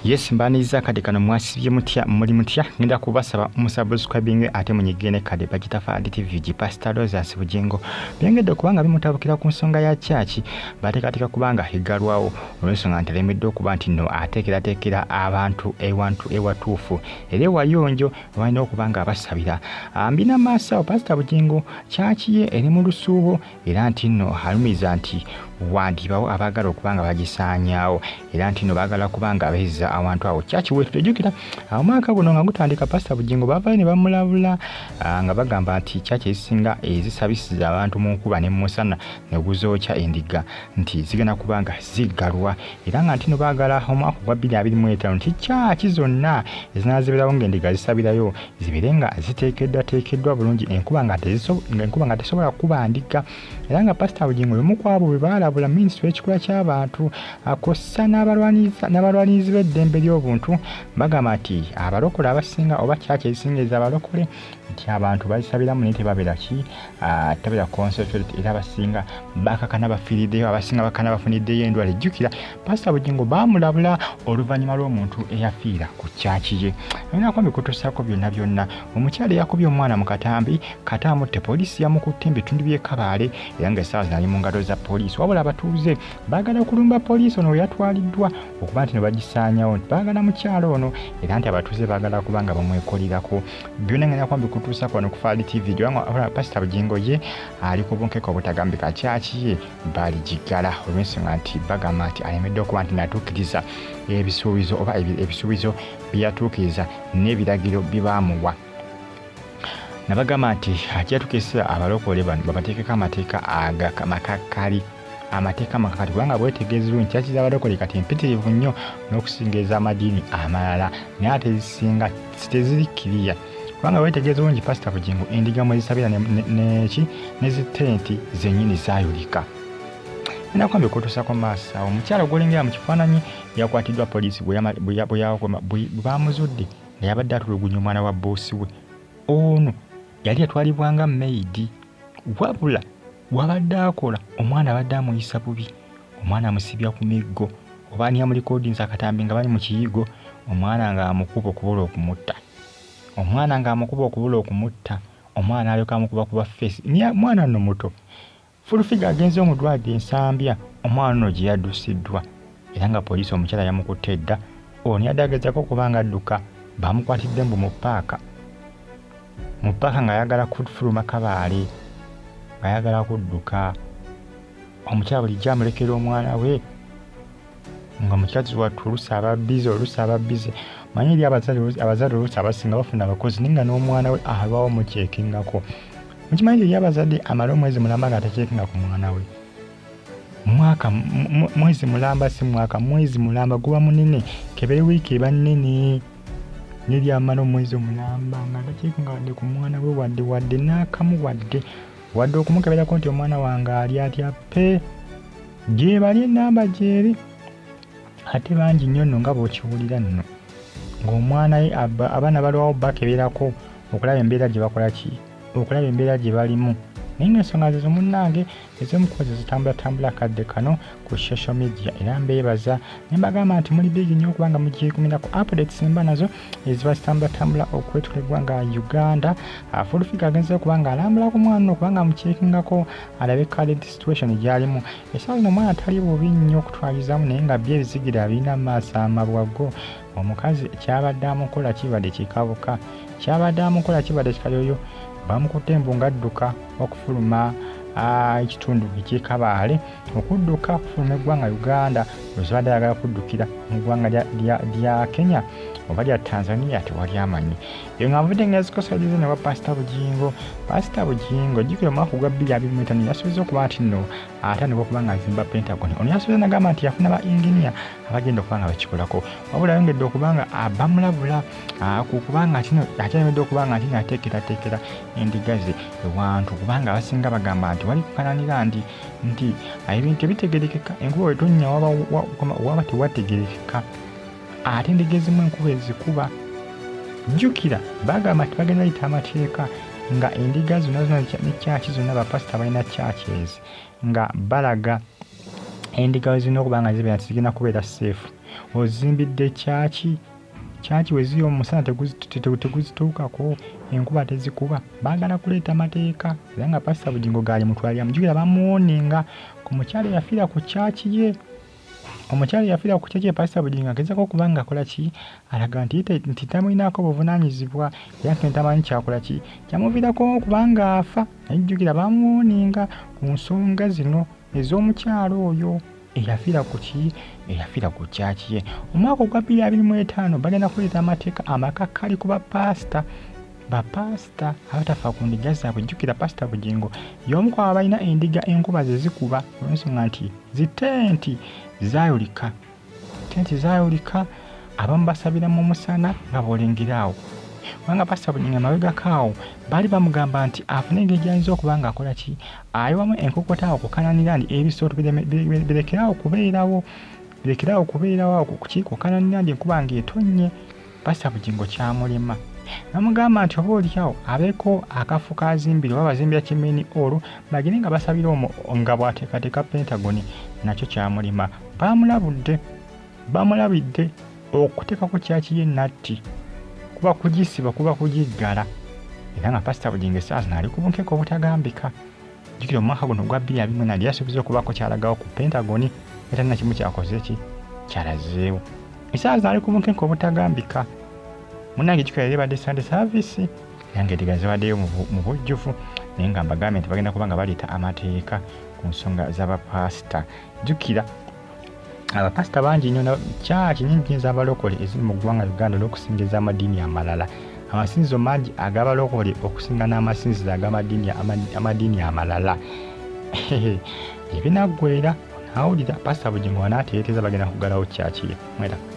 Yes mbaniza kade kano mwasibye mutya muri mutya ngenda kubasaba umusubscribing ate munyigene kade bagitafa additive ji Pastor Rogers Bugingo byengedde kubanga bimutabukira ku nsonga ya church batekatika kubanga higalwawo olwensonga ntelemedde okuba nti no atekera abantu ewatuufu era wayonjo walina okubanga abasabira ambina masa Pastor Bugingo church ye eri mu lusuubo era nti no halumiza nti wandibawo abagala okubanga bagisaanyaawo era nti no bagala kubanga abeza abantu awo church wetu tejukira amwaka guno nga gutandika Pastor Bugingo bava ne bamulabula nga bagamba nti church esinga ezisabisiza abantu mu nkuba ne musana ne guzoocha endiga nti zigena kubanga zigalwa era nga nti no bagala omwaka gwa 2025 nti church zonna ezinazibirawo ng'endiga zisabirayo zibirenga ziteekeddwa bulungi enkuba nga tesobola kuba ndiga era nga Pastor Bugingo yomukwabo bebalabula ministry ekikola ky'abantu akossa n'abalwanizi b'eddembe ly'obuntu bagamba nti abalokole abasinga oba church ezisinga ez'abalokole nti abantu bazisabiramu naye tebabera tabera concentrate era abasinga bakakana bafiiriddeyo abasinga bakana bafuniddeyo endwala ejjukira Pastor Bugingo bamulabula oluvannyuma lw'omuntu eyafiira ku church ye ayinako mbikutusaako byonna omukyala yakubye omwana mu katambi katamutte poliisi yamukutte ebitundu by'e Kabaale era nga essaawa zinali mu ngalo za poliisi wabula abatuuze baagala okulumba poliisi ono yatwaliddwa okuba nti ne bagisaanyawo nti baagala mukyalo ono era nti abatuuze baagala kubanga bamwekolirako byonna ngenako mbikutuusaako wano ku Faali TV gyanga Pastor Bugingo ye ali ku bunkeko obutagambika church ye baligigala olw'ensonga nti bagamba nti alemedde okuba nti natuukiriza ebisuubizo oba ebisuubizo byeyatuukiriza n'ebiragiro bibaamuwa nabagamba nti akyatuukiriza abalokole bano babateekeko amateeka amakakali kubanga bwetegeeza bulungi church z'abalokole kati empitirivu nnyo n'okusinga ez'amadiini amalala naye ate ezisinga tezirikkiriya kubanga bwetegeeza bulungi Pastor Bugingo endiga mwe zisabira n'ezitenti zennyini zaayulika nakwambe kutuusako maaso omukyala gwolengera mu kifaananyi yakwatiddwa poliisi bamuzudde nga yabadde atulugunya omwana wa boosi we ono yali atwalibwanga maidi wabula wabadde akola omwana abadde amuyisa bubi omwana amusibya ku miggo oba ni amulikodinza akatambi nga bali mu kiyigo omwana nga amukuba okubola okumutta omwana alyoka amukuba kuba face mwana nno muto fulufiga agenze omudwaliro ensambya omwana ono gye yaddusiddwa era nga poliisi omukyala yamukutte edda ono yadagezako kubanga adduka bamukwatidde mbu mu paaka nga ayagala kufuluma Kabaale nga ayagala kudduka omukyala bulijjo amulekera omwana we nga mukyala wattu oluusi aba bize manyi eri abazadde oluusi abasinga bafuna abakozi naye nga n'omwana we alwawo mukyekingako mukimanyi eri abazadde amala omwezi mulamba nga atacekinga ku mwana we mwezi mulamba guba munene kebere wiiki eba nnene neri amala omwezi omulamba nga atacekinga wadde ku mwana we wadde n'akamu wadde okumukeberako nti omwana wange ali atya pe gyebali enamba gyeri ate bangi nnyo nno nga bw'okiwulira nno ng'omwana ye abaana balwawo bakeberako okulaba embeera gye bakola okulaba embeera gye balimu naye ng'ensonga zezo munnange ez'omukozi zitambula kadde kano ku social media era mbeebaza ne mbagamba nti muli bigi nnyo okubanga mugyekumira ku updates emba nazo eziba zitambula okwetula eggwanga Uganda Fulufiga agenze okubanga alambula ku mwana okubanga mukyekingako alabe current situation gyalimu essaawa zino omwana tali bubi nnyo okutwalizamu naye nga bye ebizigira birina maaso amabwago omukazi kyabadde amukola kibadde kikabuka kikayoyo bamukutte embunga adduka okufuluma ekitundu eky'e Kabaale okudduka okufuluma eggwanga Uganda lwezibadde ayagala kuddukira mu ggwanga lya Kenya oba lya Tanzania tewali amanyi eyo nga nvudde ngezikosaidize ne wa Pastor Bugingo jjukira omwaka gwa 2025 yasuubiza okuba nti nno atandika okuba nga azimba Pentagon ono yasuubiza nagamba nti yafuna ba engineer abagenda okuba nga bakikolako wabula ayongedde okuba nga bamulabula kubanga kino akyayongedde okuba nga nti ateekera endiga ze ewantu kubanga abasinga bagamba nti wali kukananira nti ebintu ebitegerekeka enkuba wetonnya waba tewategerekeka ate endiga ezimu enkuba ezikuba jjukira bagamba nti bagenda yita amateeka nga endiga zonna ne church zonna bapasita balina churches nga balaga endiga zirina okuba nga zibeera zigenda kubeera safe ozimbidde kyaki we ziri omusana teguzituukako, enkuba tezikuba. Baagala kuleeta mateeka era nga Pastor Bugingo gaali mutwalira mujukira bamuwoninga ku mukyala eyafiira ku kyaki ye. Omukyala eyafiira ku kyaki ye Pastor Bugingo agezaako okuba nga akola ki, alaga nti tamulinako buvunaanyizibwa era nti tamanyi kyakola ki kyamuviirako okuba nga afa. Naye jjukira bamuwoninga ku nsonga zino ez'omukyala oyo eyafiira ku ki, eyafiira ku kyaki ye. Omwaka ogwa 2025 bagenda kuleeta amateeka amakakkali ku bapasita abatafa ku ndiga zaabwe. Jjukira Pastor Bugingo y'omu ku abo balina endiga enkuba ze zikuba olw'ensonga nti zitenti zaayolika, abamu basabira mu musana nga bw'olengerawo. Kubanga Pastor Bugingo amabegakaawo baali bamugamba nti afune engeri gy'ayinza okuba nga akola ki, ayiwamu enkokota okukananira ndi ebisooto birekeraawo kubeerawo kukananira ndi enkuba ng'etonnye. Pastor Bugingo kyamulema, namugamba nti oba oliawo abeeko akafu kazimbire oba bazimbira kimeni olwo bagende nga basabira omwo nga bw'ateekateeka Pentagoni. Nakyo kyamulema. Bamulabidde okuteekako kyaki ye natti, kuba kugisiba kuba kugiggala. Era nga Pastor Bugingo essaawa zino ali ku bunkeeko obutagambika. Jjukira omwaka guno gwa 2024 yasuubiza okubaako kyalagawo ku Pentagoni era talina kimu kyakoze ki kyalazeewo. Essaawa zino ali ku bunkeeko obutagambika. Munnange jjukira yali badde Sunday service era ng'endiga zibaddeyo mu bujjuvu, naye nga mbagambye nti bagenda kuba nga baleeta amateeka ku nsonga z'abapasita. Jjukira abapasita bangi nnyo, kyaki nnyingi ez'abalokole eziri mu ggwanga Uganda olw'okusinga ez'amadiini amalala. Amasinzizo mangi ag'abalokole okusinga n'amasinzizo ag'amadiini amalala. Ebinaggweera nawulira Pastor Bugingo anaatereeteza bagenda kuggalawo kyaki ye. Mwera.